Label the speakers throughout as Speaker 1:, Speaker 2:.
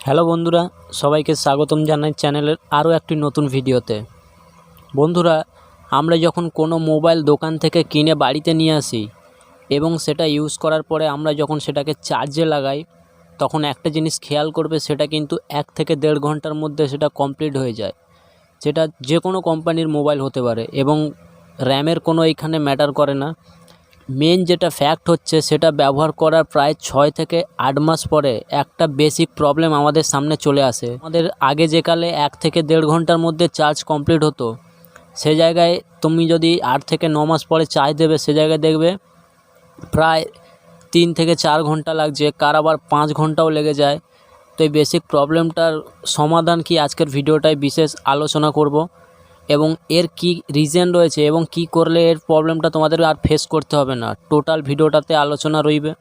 Speaker 1: Hello বন্ধুরা, সবাইকে স্বাগতম জানাই চ্যানেলের আরও একটি নতুন ভিডিওতে। বন্ধুরা, আমরা যখন কোনো মোবাইল দোকান থেকে কিনে বাড়িতে নিয়ে আসি এবং সেটা ইউজ করার পরে আমরা যখন সেটাকে চার্জে লাগাই, তখন একটা জিনিস খেয়াল করবে, সেটা কিন্তু 1 থেকে 1.5 ঘন্টার মধ্যে সেটা কমপ্লিট হয়ে যায়। সেটা যে কোনো কোম্পানির মোবাইল হতে পারে এবং র্যামের কোনো এখানে ম্যাটার করে না। মেন যেটা ফ্যাক্ট হচ্ছে, সেটা ব্যবহার করার প্রায় 6 থেকে 8 মাস পরে একটা বেসিক প্রবলেম আমাদের সামনে চলে আসে। আমাদের আগে যেকালে 1 থেকে 1.5 ঘন্টার মধ্যে চার্জ কমপ্লিট হতো, সে জায়গায় তুমি যদি 8 থেকে 9 মাস পরে চার্জ দেবে, সে জায়গায় দেখবে প্রায় 3 থেকে 4 ঘন্টা লাগছে, কার আবার 5 ঘন্টাও লেগে যায়। তো এই বেসিক প্রবলেমটার সমাধান কি আজকের ভিডিওটায় বিশেষ আলোচনা করব এবং এর কি রিজন রয়েছে এবং কি করলে এর প্রবলেমটা তোমাদের আর ফেস করতে হবে না। টোটাল ভিডিওটাতে আলোচনা রইবে।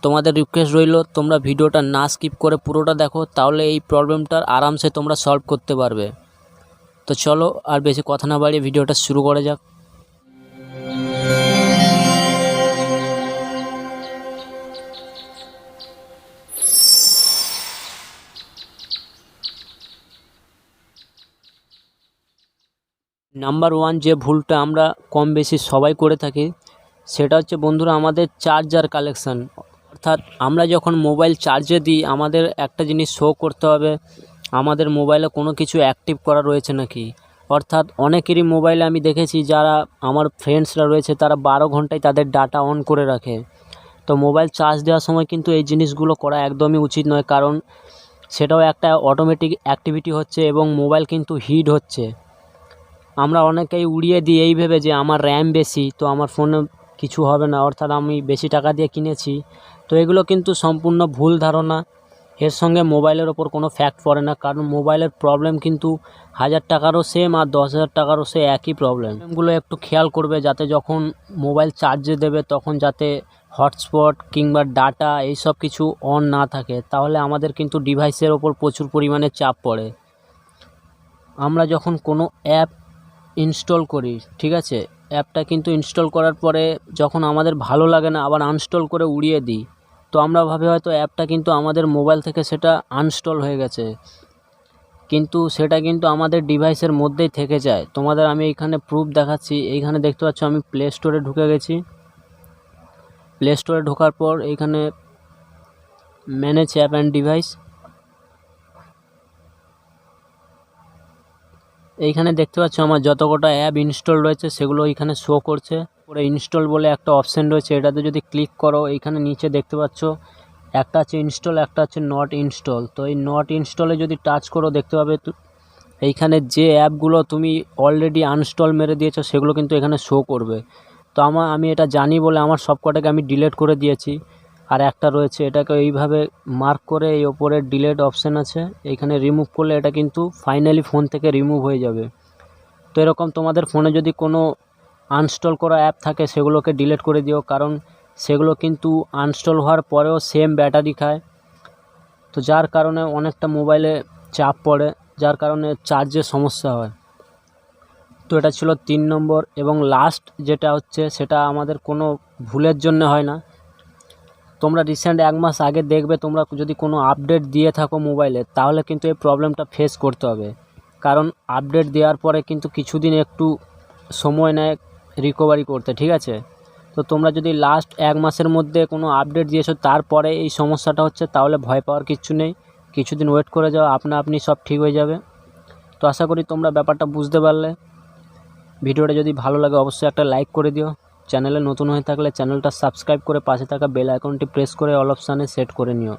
Speaker 1: তোমাদের রিকোয়েস্ট রইল, তোমরা ভিডিওটা না স্কিপ করে পুরোটা দেখো, তাহলে এই প্রবলেমটার আরামসে তোমরা সলভ করতে পারবে। তো চলো আর বেশি কথা না বাড়িয়ে ভিডিওটা শুরু করা যাক। নাম্বার 1 যে ভুলটা আমরা কম বেশি সবাই করে থাকি, সেটা হচ্ছে বন্ধুরা আমাদের চার্জার কালেকশান। অর্থাৎ আমরা যখন মোবাইল চার্জে দিই, আমাদের একটা জিনিস শো করতে হবে, আমাদের মোবাইলে কোনো কিছু অ্যাক্টিভ করা রয়েছে নাকি। অর্থাৎ অনেকেরই মোবাইলে আমি দেখেছি, যারা আমার ফ্রেন্ডসরা রয়েছে, তারা 12 ঘন্টায় তাদের ডাটা অন করে রাখে। তো মোবাইল চার্জ দেওয়ার সময় কিন্তু এই জিনিসগুলো করা একদমই উচিত নয়, কারণ সেটাও একটা অটোমেটিক অ্যাক্টিভিটি হচ্ছে এবং মোবাইল কিন্তু হিট হচ্ছে। আমরা অনেকেই উড়িয়ে দিই এই ভেবে যে আমার র্যাম বেশি, তো আমার ফোনে কিছু হবে না, অর্থাৎ আমি বেশি টাকা দিয়ে কিনেছি। তো এগুলো কিন্তু সম্পূর্ণ ভুল ধারণা। এর সঙ্গে মোবাইলের ওপর কোনো ফ্যাক্ট পড়ে না, কারণ মোবাইলের প্রবলেম কিন্তু 1000 টাকারও সেম আর 10,000 টাকারও সে একই প্রবলেমগুলো একটু খেয়াল করবে, যাতে যখন মোবাইল চার্জে দেবে তখন যাতে হটস্পট কিংবা ডাটা এইসব কিছু অন না থাকে, তাহলে আমাদের কিন্তু ডিভাইসের ওপর প্রচুর পরিমাণে চাপ পড়ে। আমরা যখন কোনো অ্যাপ ইনস্টল করি, ঠিক আছে, অ্যাপটা কিন্তু ইনস্টল করার পরে যখন আমাদের ভালো লাগে না, আবার আনস্টল করে উড়িয়ে দিই। তো আমরা ভাবি হয়তো অ্যাপটা কিন্তু আমাদের মোবাইল থেকে সেটা আনস্টল হয়ে গেছে, কিন্তু সেটা কিন্তু আমাদের ডিভাইসের মধ্যেই থেকে যায়। তোমাদের আমি এইখানে প্রুফ দেখাচ্ছি। এইখানে দেখতে পাচ্ছ আমি প্লে স্টোরে ঢুকে গেছি। প্লে স্টোরে ঢোকার পর এইখানে ম্যানেজ অ্যাপ অ্যান্ড ডিভাইস, এইখানে দেখতে পাচ্ছ আমার যত কটা অ্যাপ ইনস্টল রয়েছে সেগুলো এইখানে শো করছে। পরে ইনস্টল বলে একটা অপশান রয়েছে, এটাতে যদি ক্লিক করো, এইখানে নিচে দেখতে পাচ্ছ একটা আছে ইনস্টল, একটা আছে নট ইনস্টল। তো এই নট ইনস্টলে যদি টাচ করো, দেখতে পাবে এইখানে যে অ্যাপগুলো তুমি অলরেডি আনস্টল মেরে দিয়েছো সেগুলো কিন্তু এখানে শো করবে। তো আমি এটা জানি বলে আমার সব কটাকে আমি ডিলিট করে দিয়েছি। আর একটা রয়েছে, এটাকে এইভাবে মার্ক করে এই ওপরে ডিলিট অপশান আছে, এইখানে রিমুভ করলে এটা কিন্তু ফাইনালি ফোন থেকে রিমুভ হয়ে যাবে। তো এরকম তোমাদের ফোনে যদি কোনো আনস্টল করা অ্যাপ থাকে, সেগুলোকে ডিলিট করে দিও, কারণ সেগুলো কিন্তু আনস্টল হওয়ার পরেও সেম ব্যাটারি খায়। তো যার কারণে অনেকটা মোবাইলে চাপ পড়ে, যার কারণে চার্জের সমস্যা হয়। তো এটা ছিল 3 নম্বর। এবং লাস্ট যেটা হচ্ছে, সেটা আমাদের কোনো ভুলের জন্য হয় না। তোমরা রিসেন্ট 1 মাস আগে দেখবে, তোমরা যদি কোনো আপডেট দিয়ে থাকো মোবাইলে, তাহলে কিন্তু এই প্রবলেমটা ফেস করতে হবে, কারণ আপডেট দেওয়ার পরে কিন্তু কিছুদিন একটু সময় নেয় রিকভারি করতে, ঠিক আছে। তো তোমরা যদি লাস্ট 1 মাসের মধ্যে কোনো আপডেট দিয়েছো, তারপরে এই সমস্যাটা হচ্ছে, তাহলে ভয় পাওয়ার কিচ্ছু নেই। কিছুদিন ওয়েট করে যাও, আপনি সব ঠিক হয়ে যাবে। তো আশা করি তোমরা ব্যাপারটা বুঝতে পারলে। ভিডিওটা যদি ভালো লাগে অবশ্যই একটা লাইক করে দিও। চ্যানেলে নতুন হয়ে থাকলে চ্যানেলটা সাবস্ক্রাইব করে পাশে থাকা বেল আইকনটি প্রেস করে অল অপশানে সেট করে নিও।